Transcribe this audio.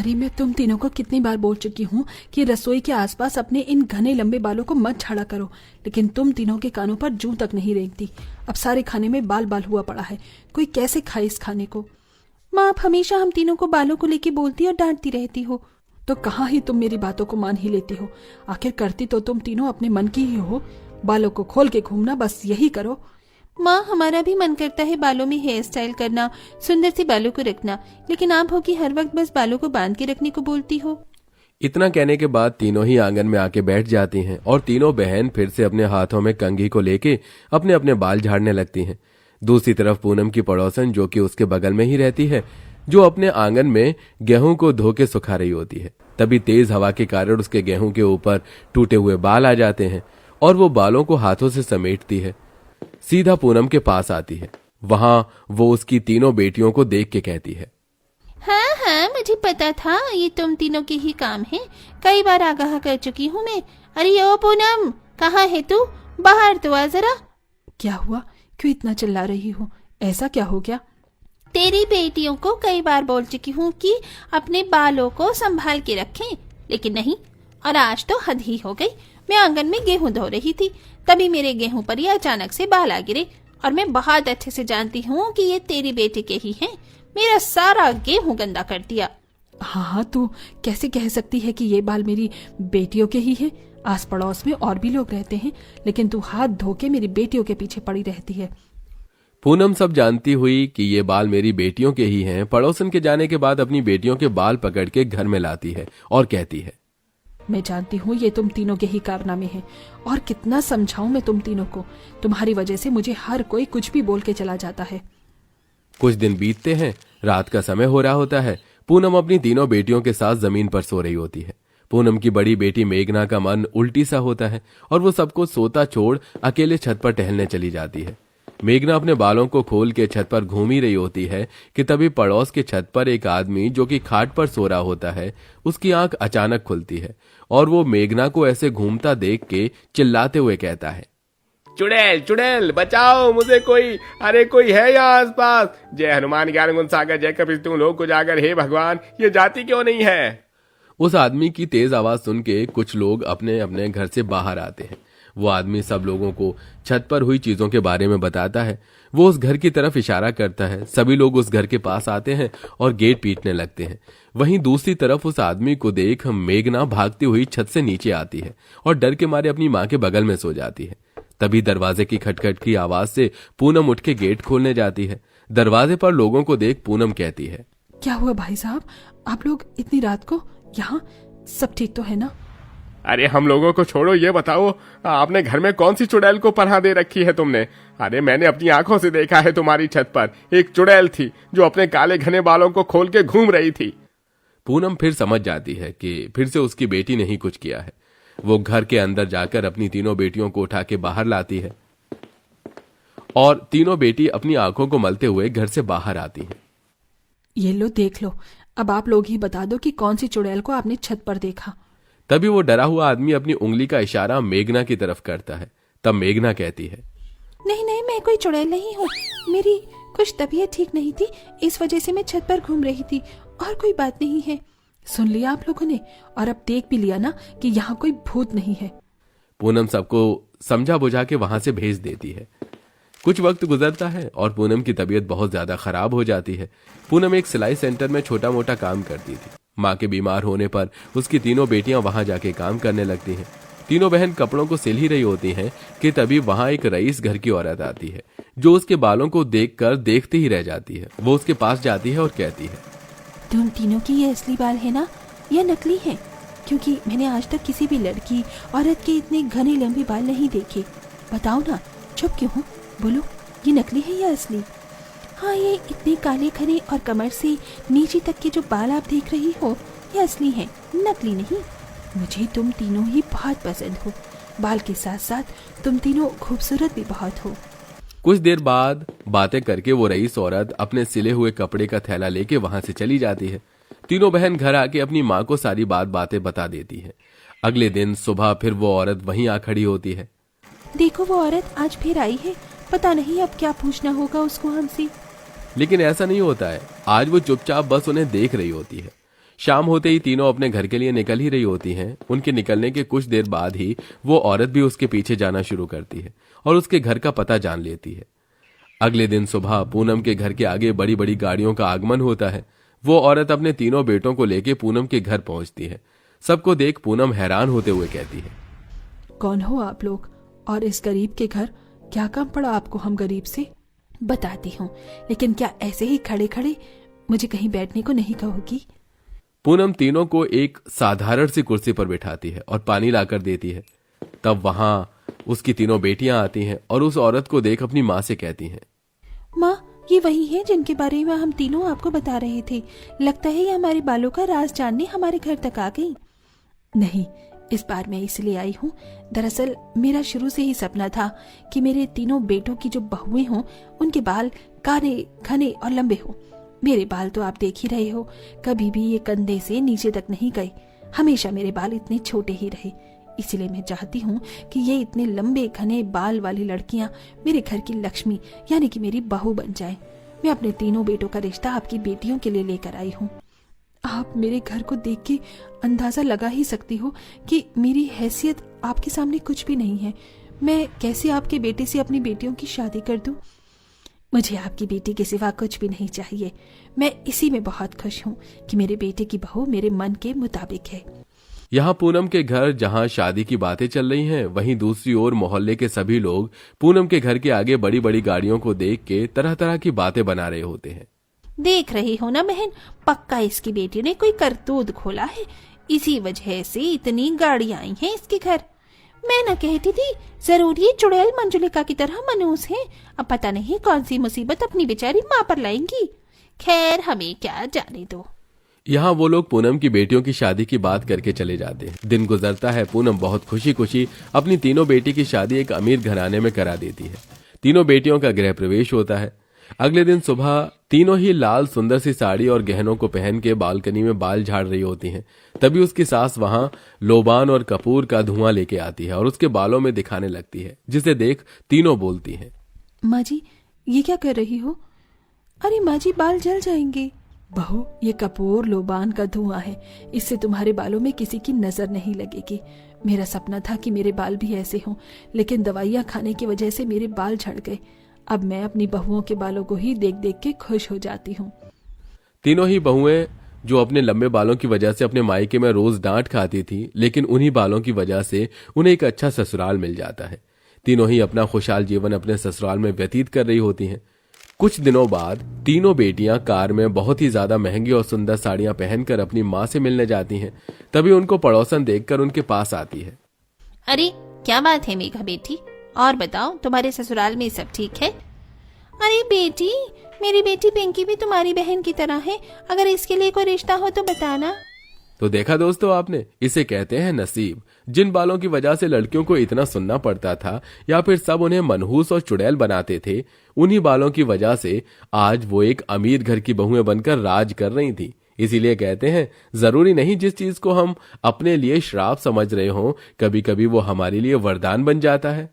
अरे मैं तुम तीनों को कितनी बार बोल चुकी हूँ कि रसोई के आसपास अपने इन घने लंबे बालों को मत झाड़ा करो, लेकिन तुम तीनों के कानों पर जूं तक नहीं रेंगती। अब सारे खाने में बाल बाल हुआ पड़ा है, कोई कैसे खाए इस खाने को। माँ, आप हमेशा हम तीनों को बालों को लेके बोलती और डांटती रहती हो। तो कहाँ ही तुम मेरी बातों को मान ही लेती हो। आखिर करती तो तुम तीनों अपने मन की ही हो। बालों को खोल के घूमना, बस यही करो। माँ, हमारा भी मन करता है बालों में हेयर स्टाइल करना, सुंदर सी बालों को रखना, लेकिन आप हो कि हर वक्त बस बालों को बांध के रखने को बोलती हो। इतना कहने के बाद तीनों ही आंगन में आके बैठ जाती हैं और तीनों बहन फिर से अपने हाथों में कंघी को लेके अपने अपने बाल झाड़ने लगती हैं। दूसरी तरफ पूनम की पड़ोसन, जो कि उसके बगल में ही रहती है, जो अपने आंगन में गेहूं को धो के सुखा रही होती है। तभी तेज हवा के कारण उसके गेहूं के ऊपर टूटे हुए बाल आ जाते हैं और वो बालों को हाथों से समेटती है। सीधा पूनम के पास आती है। वहां वो उसकी तीनों बेटियों को देख के कहती है, हाँ हाँ, मुझे पता था ये तुम तीनों के ही काम है। कई बार आगाह कर चुकी हूँ मैं। अरे ओ पूनम, कहाँ है तू? बाहर तो आ जरा। क्या हुआ? क्यों इतना चिल्ला रही हो? ऐसा क्या हो गया? तेरी बेटियों को कई बार बोल चुकी हूँ कि अपने बालों को संभाल के रखें, लेकिन नहीं। और आज तो हद ही हो गई। मैं आंगन में गेहूं धो रही थी, तभी मेरे गेहूं पर ये अचानक से बाल आ गिरे। और मैं बहुत अच्छे से जानती हूँ कि ये तेरी बेटी के ही हैं। मेरा सारा गेहूं गंदा कर दिया। हाँ, तू कैसे कह सकती है कि ये बाल मेरी बेटियों के ही हैं? आस पड़ोस में और भी लोग रहते हैं, लेकिन तू हाथ धो के मेरी बेटियों के पीछे पड़ी रहती है। पूनम सब जानती हुई कि ये बाल मेरी बेटियों के ही हैं, पड़ोसन के जाने के बाद अपनी बेटियों के बाल पकड़ के घर में लाती है और कहती है, मैं जानती हूँ ये तुम तीनों के ही कारनामे हैं, और कितना समझाऊं मैं तुम तीनों को। तुम्हारी वजह से मुझे हर कोई कुछ भी बोल के चला जाता है। कुछ दिन बीतते हैं। रात का समय हो रहा होता है। पूनम अपनी तीनों बेटियों के साथ जमीन पर सो रही होती है। पूनम की बड़ी बेटी मेघना का मन उल्टी सा होता है और वो सबको सोता छोड़ अकेले छत पर टहलने चली जाती है। मेघना अपने बालों को खोल के छत पर घूम ही रही होती है कि तभी पड़ोस के छत पर एक आदमी, जो कि खाट पर सो रहा होता है, उसकी आंख अचानक खुलती है और वो मेघना को ऐसे घूमता देख के चिल्लाते हुए कहता है, चुड़ैल चुड़ैल बचाओ मुझे कोई, अरे कोई है यहाँ आसपास। जय हनुमान ज्ञान गुण सागर, जय कपिस्तु लोक उजागर। हे भगवान, ये जाती क्यों नहीं है? उस आदमी की तेज आवाज सुन के कुछ लोग अपने अपने घर से बाहर आते हैं। वो आदमी सब लोगों को छत पर हुई चीजों के बारे में बताता है। वो उस घर की तरफ इशारा करता है। सभी लोग उस घर के पास आते हैं और गेट पीटने लगते हैं। वहीं दूसरी तरफ उस आदमी को देख मेघना भागती हुई छत से नीचे आती है और डर के मारे अपनी माँ के बगल में सो जाती है। तभी दरवाजे की खटखट की आवाज से पूनम उठ के गेट खोलने जाती है। दरवाजे पर लोगों को देख पूनम कहती है, क्या हुआ भाई साहब, आप लोग इतनी रात को यहाँ? सब ठीक तो है ना? अरे हम लोगों को छोड़ो, ये बताओ आपने घर में कौन सी चुड़ैल को पनाह दे रखी है तुमने? अरे मैंने अपनी आंखों से देखा है, तुम्हारी छत पर एक चुड़ैल थी जो अपने काले घने बालों को खोल के घूम रही थी। पूनम फिर समझ जाती है कि फिर से उसकी बेटी ने ही कुछ किया है। वो घर के अंदर जाकर अपनी तीनों बेटियों को उठा के बाहर लाती है और तीनों बेटी अपनी आंखों को मलते हुए घर से बाहर आती हैं। ये लो देख लो, अब आप लोग ही बता दो कि कौन सी चुड़ैल को आपने छत पर देखा। तभी वो डरा हुआ आदमी अपनी उंगली का इशारा मेघना की तरफ करता है। तब मेघना कहती है, नहीं नहीं, मैं कोई चुड़ैल नहीं हूँ। मेरी कुछ तबीयत ठीक नहीं थी, इस वजह से मैं छत पर घूम रही थी, और कोई बात नहीं है। सुन लिया आप लोगों ने, और अब देख भी लिया ना कि यहाँ कोई भूत नहीं है। पूनम सबको समझा बुझा के वहां से भेज देती है। कुछ वक्त गुजरता है और पूनम की तबीयत बहुत ज्यादा खराब हो जाती है। पूनम एक सिलाई सेंटर में छोटा मोटा काम करती थी। माँ के बीमार होने पर उसकी तीनों बेटियां वहां जाके काम करने लगती हैं। तीनों बहन कपड़ों को सिल ही रही होती हैं कि तभी वहां एक रईस घर की औरत आती है, जो उसके बालों को देखकर देखती ही रह जाती है। वो उसके पास जाती है और कहती है, तुम तीनों की ये असली बाल है ना या नकली है? क्योंकि मैंने आज तक किसी भी लड़की औरत के इतने घने लंबे बाल नहीं देखे। बताओ ना, चुप क्यों हो? बोलो, ये नकली है या असली? हाँ, ये इतने काले घने और कमर से नीचे तक के जो बाल आप देख रही हो, ये असली है, नकली नहीं। मुझे तुम तीनों ही बहुत पसंद हो। बाल के साथ साथ तुम तीनों खूबसूरत भी बहुत हो। कुछ देर बाद बातें करके वो रईस औरत अपने सिले हुए कपड़े का थैला लेके वहां से चली जाती है। तीनों बहन घर आके अपनी माँ को सारी बातें बता देती है। अगले दिन सुबह फिर वो औरत वहीं आ खड़ी होती है। देखो, वो औरत आज फिर आई है। पता नहीं अब क्या पूछना होगा उसको हमसे। लेकिन ऐसा नहीं होता है। आज वो चुपचाप बस उन्हें देख रही होती है। शाम होते ही तीनों अपने घर के लिए निकल ही रही होती हैं। उनके निकलने के कुछ देर बाद ही वो औरत भी उसके पीछे जाना शुरू करती है और उसके घर का पता जान लेती है। अगले दिन सुबह पूनम के घर के आगे बड़ी बड़ी गाड़ियों का आगमन होता है। वो औरत अपने तीनों बेटों को लेके पूनम के घर पहुंचती है। सबको देख पूनम हैरान होते हुए कहती है, कौन हो आप लोग और इस गरीब के घर क्या काम पड़ा आपको हम गरीब से? बताती हूँ, लेकिन क्या ऐसे ही खड़े खड़े मुझे कहीं बैठने को नहीं कहोगी? पूनम तीनों को एक साधारण सी कुर्सी पर बिठाती है और पानी लाकर देती है। तब वहां उसकी तीनों बेटियां आती हैं और उस औरत को देख अपनी माँ से कहती हैं, माँ, ये वही है जिनके बारे में हम तीनों आपको बता रहे थे। लगता है ये हमारे बालों का राज जानने हमारे घर तक आ गई। नहीं, इस बार मैं इसलिए आई हूँ, दरअसल मेरा शुरू से ही सपना था कि मेरे तीनों बेटों की जो बहुएं हों उनके बाल काले, घने और लंबे हों। मेरे बाल तो आप देख ही रहे हो, कभी भी ये कंधे से नीचे तक नहीं गए। हमेशा मेरे बाल इतने छोटे ही रहे। इसीलिए मैं चाहती हूँ कि ये इतने लंबे घने बाल वाली लड़कियां मेरे घर की लक्ष्मी यानी कि मेरी बहू बन जाएं। मैं अपने तीनों बेटों का रिश्ता आपकी बेटियों के लिए लेकर आई हूँ। आप मेरे घर को देख के अंदाजा लगा ही सकती हो कि मेरी हैसियत आपके सामने कुछ भी नहीं है। मैं कैसे आपके बेटे से अपनी बेटियों की शादी कर दूं? मुझे आपकी बेटी के सिवा कुछ भी नहीं चाहिए। मैं इसी में बहुत खुश हूँ कि मेरे बेटे की बहू मेरे मन के मुताबिक है। यहाँ पूनम के घर जहाँ शादी की बातें चल रही हैं, वहीं दूसरी ओर मोहल्ले के सभी लोग पूनम के घर के आगे बड़ी बड़ी गाड़ियों को देख के तरह तरह की बातें बना रहे होते हैं। देख रही हो ना बहन, पक्का इसकी बेटी ने कोई करतूत खोला है, इसी वजह से इतनी गाड़ियां आई हैं इसके घर। मैं न कहती थी, जरूर ये चुड़ैल मंजुलिका की तरह मनूस है। अब पता नहीं कौन सी मुसीबत अपनी बेचारी माँ पर लाएंगी। खैर, हमें क्या जाने दो। यहाँ वो लोग पूनम की बेटियों की शादी की बात करके चले जाते हैं। दिन गुजरता है। पूनम बहुत खुशी खुशी अपनी तीनों बेटी की शादी एक अमीर घराने में करा देती है। तीनों बेटियों का गृह प्रवेश होता है। अगले दिन सुबह तीनों ही लाल सुंदर सी साड़ी और गहनों को पहन के बालकनी में बाल झाड़ रही होती हैं। तभी उसकी सास वहां लोबान और कपूर का धुआं लेके आती है और उसके बालों में दिखाने लगती है, जिसे देख तीनों बोलती हैं, माँ जी, ये क्या कर रही हो? अरे माँ जी, बाल जल जाएंगे। बहू, ये कपूर लोबान का धुआं है, इससे तुम्हारे बालों में किसी की नजर नहीं लगेगी। मेरा सपना था कि मेरे बाल भी ऐसे हों, लेकिन दवाइयाँ खाने की वजह से मेरे बाल झड़ गए। अब मैं अपनी बहुओं के बालों को ही देख देख के खुश हो जाती हूँ। तीनों ही बहुएं जो अपने लंबे बालों की वजह से अपने मायके में रोज डांट खाती थी, लेकिन उन्हीं बालों की वजह से उन्हें एक अच्छा ससुराल मिल जाता है। तीनों ही अपना खुशहाल जीवन अपने ससुराल में व्यतीत कर रही होती हैं। कुछ दिनों बाद तीनों बेटियां कार में बहुत ही ज्यादा महंगी और सुंदर साड़ियां पहनकर अपनी माँ से मिलने जाती हैं। तभी उनको पड़ोसन देखकर उनके पास आती है। अरे क्या बात है मेघा बेटी, और बताओ, तुम्हारे ससुराल में सब ठीक है? अरे बेटी, मेरी बेटी पिंकी भी तुम्हारी बहन की तरह है। अगर इसके लिए कोई रिश्ता हो तो बताना। तो देखा दोस्तों आपने, इसे कहते हैं नसीब। जिन बालों की वजह से लड़कियों को इतना सुनना पड़ता था या फिर सब उन्हें मनहूस और चुड़ैल बनाते थे, उन्हीं बालों की वजह से आज वो एक अमीर घर की बहुएं बनकर राज कर रही थी। इसीलिए कहते हैं, जरूरी नहीं जिस चीज को हम अपने लिए श्राप समझ रहे हों, कभी कभी वो हमारे लिए वरदान बन जाता है।